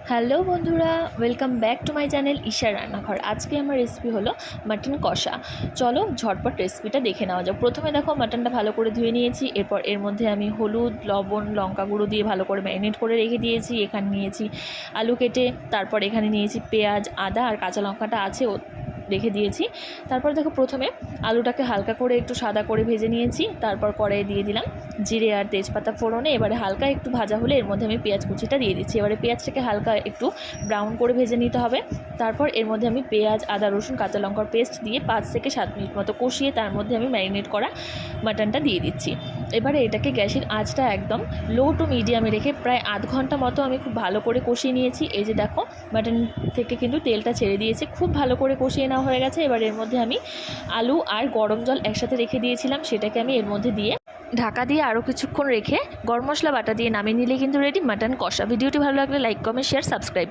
Hello বন্ধুরা, welcome back to my channel ঈশার রান্নাঘর। আজকে আমার রেসিপি হলো মাটন কষা। চলো ঝটপট রেসিপিটা দেখে নেওয়া যাক। প্রথমে দেখো মাটনটা ভালো করে ধুয়ে নিয়েছি। এরপর এর মধ্যে আমি হলুদ, লবণ, লঙ্কা গুঁড়ো দিয়ে ভালো করে ম্যারিনেট করে রেখে দিয়েছি। এখানে নিয়েছি আলু কেটে, তারপর এখানে নিয়েছি পেঁয়াজ, আদা আর কাঁচা লঙ্কাটা আছে রেখে দিয়েছি। তারপর দেখো প্রথমে আলুটাকে হালকা করে একটু সাদা করে ভেজে নিয়েছি। তারপর কড়াইয়ে দিয়ে দিলাম জিরে আর তেজপাতা ফোড়নে। এবারে হালকা একটু ভাজা হলে এর মধ্যে আমি পেঁয়াজ কুচিটা দিয়ে দিচ্ছি। এবারে পেঁয়াজটাকে হালকা একটু ব্রাউন করে ভেজে নিতে হবে। তারপর এর মধ্যে আমি পেঁয়াজ, আদা, রসুন, কাঁচা লঙ্কার পেস্ট দিয়ে 5 থেকে 7 মিনিট মতো কষিয়ে তার মধ্যে আমি ম্যারিনেট করা মাটনটা দিয়ে দিচ্ছি। এবারে এটাকে গ্যাসের আঁচটা একদম লো টু মিডিয়ামে রেখে প্রায় আধ ঘন্টা মতো আমি খুব ভালো করে কষিয়ে নিয়েছি। এই যে দেখো মাটন থেকে কিন্তু তেলটা ছেড়ে দিয়েছে, খুব ভালো করে কষিয়ে নেওয়া হয়ে গেছে। এবার এর মধ্যে আমি আলু আর গরম জল একসাথে রেখে দিয়েছিলাম, সেটাকে আমি এর মধ্যে দিয়ে ঢাকা দিয়ে আরও কিছুক্ষণ রেখে গরম মশলা বাটা দিয়ে নামিয়ে নিলে কিন্তু রেডি মাটন কষা। ভিডিওটি ভালো লাগলে লাইক, কমেন্ট, শেয়ার, সাবস্ক্রাইব।